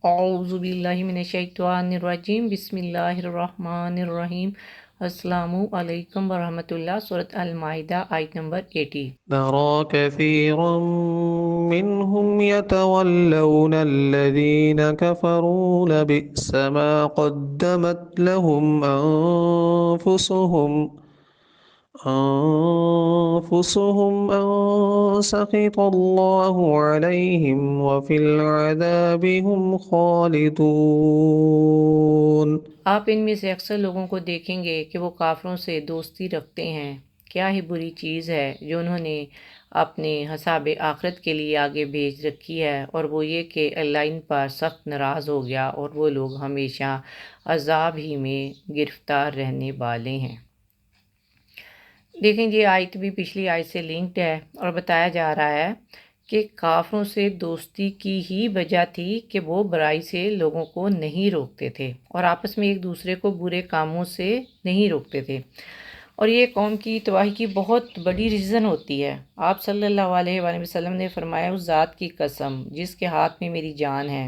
اعوذ باللہ من الشیطان الرجیم بسم اللہ الرحمن الرحیم۔ السلام علیکم ورحمۃ اللہ۔ سورۃ المائدہ آیت نمبر 80۔ ترى كثيرا منهم يتولون الذين كفروا لبئس ما قدمت لهم أنفسهم أن سخط الله عليهم وفي العذاب هم خالدون۔ آپ ان میں سے اکثر لوگوں کو دیکھیں گے کہ وہ کافروں سے دوستی رکھتے ہیں۔ کیا ہی بری چیز ہے جو انہوں نے اپنے حساب آخرت کے لیے آگے بھیج رکھی ہے، اور وہ یہ کہ اللہ ان پر سخت ناراض ہو گیا اور وہ لوگ ہمیشہ عذاب ہی میں گرفتار رہنے والے ہیں۔ دیکھیں یہ آیت بھی پچھلی آیت سے لنکڈ ہے، اور بتایا جا رہا ہے کہ کافروں سے دوستی کی ہی وجہ تھی کہ وہ برائی سے لوگوں کو نہیں روکتے تھے اور آپس میں ایک دوسرے کو برے کاموں سے نہیں روکتے تھے، اور یہ قوم کی تباہی کی بہت بڑی ریزن ہوتی ہے۔ آپ صلی اللہ علیہ وآلہ وسلم نے فرمایا، اس ذات کی قسم جس کے ہاتھ میں میری جان ہے،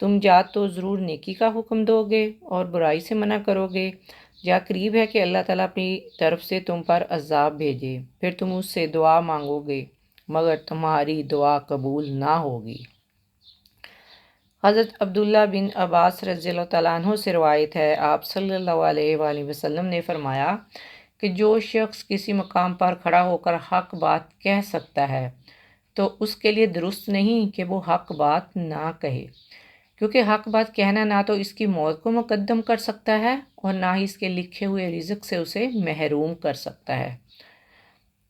تم یا تو ضرور نیکی کا حکم دو گے اور برائی سے منع کرو گے، یا قریب ہے کہ اللہ تعالیٰ اپنی طرف سے تم پر عذاب بھیجے، پھر تم اس سے دعا مانگو گے مگر تمہاری دعا قبول نہ ہوگی۔ حضرت عبداللہ بن عباس رضی اللہ تعالیٰ عنہ سے روایت ہے، آپ صلی اللہ علیہ وآلہ وسلم نے فرمایا کہ جو شخص کسی مقام پر کھڑا ہو کر حق بات کہہ سکتا ہے تو اس کے لیے درست نہیں کہ وہ حق بات نہ کہے، کیونکہ حق بات کہنا نہ تو اس کی موت کو مقدم کر سکتا ہے اور نہ ہی اس کے لکھے ہوئے رزق سے اسے محروم کر سکتا ہے۔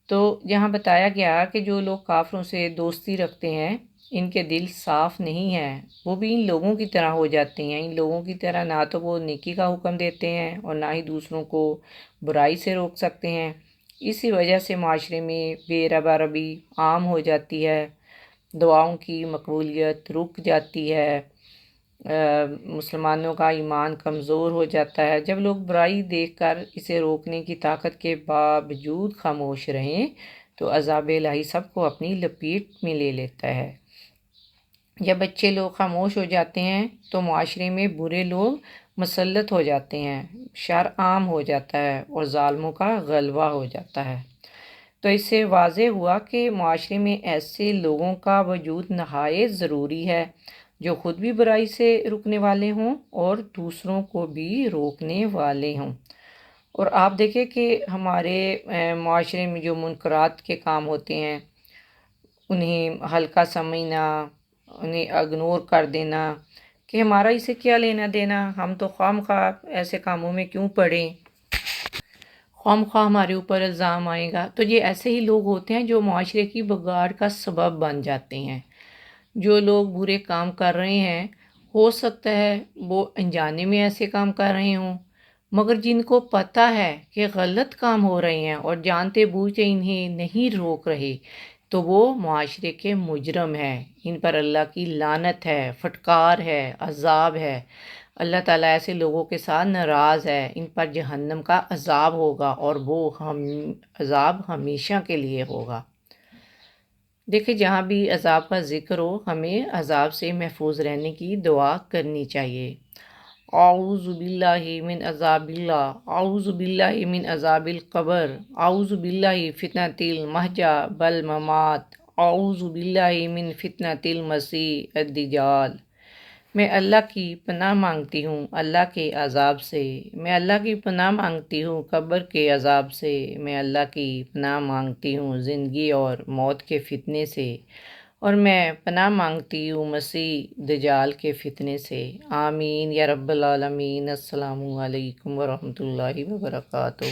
تو یہاں بتایا گیا کہ جو لوگ کافروں سے دوستی رکھتے ہیں ان کے دل صاف نہیں ہیں، وہ بھی ان لوگوں کی طرح ہو جاتے ہیں۔ ان لوگوں کی طرح نہ تو وہ نیکی کا حکم دیتے ہیں اور نہ ہی دوسروں کو برائی سے روک سکتے ہیں۔ اسی وجہ سے معاشرے میں بے ربا عام ہو جاتی ہے، دعاؤں کی مقبولیت رک جاتی ہے، مسلمانوں کا ایمان کمزور ہو جاتا ہے۔ جب لوگ برائی دیکھ کر اسے روکنے کی طاقت کے باوجود خاموش رہیں تو عذاب الہی سب کو اپنی لپیٹ میں لے لیتا ہے۔ جب اچھے لوگ خاموش ہو جاتے ہیں تو معاشرے میں برے لوگ مسلط ہو جاتے ہیں، شر عام ہو جاتا ہے اور ظالموں کا غلبہ ہو جاتا ہے۔ تو اس سے واضح ہوا کہ معاشرے میں ایسے لوگوں کا وجود نہایت ضروری ہے جو خود بھی برائی سے رکنے والے ہوں اور دوسروں کو بھی روکنے والے ہوں۔ اور آپ دیکھیں کہ ہمارے معاشرے میں جو منکرات کے کام ہوتے ہیں انہیں ہلکا سمجھنا، انہیں اگنور کر دینا کہ ہمارا اسے کیا لینا دینا، ہم تو خواہ ایسے کاموں میں کیوں پڑیں، خواہ ہمارے اوپر الزام آئے گا۔ تو یہ ایسے ہی لوگ ہوتے ہیں جو معاشرے کی بگاڑ کا سبب بن جاتے ہیں۔ جو لوگ برے کام کر رہے ہیں ہو سکتا ہے وہ انجانے میں ایسے کام کر رہے ہوں، مگر جن کو پتہ ہے کہ غلط کام ہو رہے ہیں اور جانتے بوجھتے انہیں نہیں روک رہے تو وہ معاشرے کے مجرم ہیں، ان پر اللہ کی لعنت ہے، پھٹکار ہے، عذاب ہے۔ اللہ تعالیٰ ایسے لوگوں کے ساتھ ناراض ہے، ان پر جہنم کا عذاب ہوگا اور وہ عذاب ہمیشہ کے لیے ہوگا۔ دیکھیں جہاں بھی عذاب کا ذکر ہو ہمیں عذاب سے محفوظ رہنے کی دعا کرنی چاہیے۔ اعوذ باللہ من عذاب اللہ، اعوذ باللہ من عذاب القبر، اعوذ باللہ فتنۃ المحیا والممات، اعوذ باللہ من فتنۃ المسیح الدجال۔ میں اللہ کی پناہ مانگتی ہوں اللہ کے عذاب سے، میں اللہ کی پناہ مانگتی ہوں قبر کے عذاب سے، میں اللہ کی پناہ مانگتی ہوں زندگی اور موت کے فتنے سے، اور میں پناہ مانگتی ہوں مسیح دجال کے فتنے سے۔ آمین یا رب العالمین۔ السلام علیکم ورحمۃ اللہ وبرکاتہ۔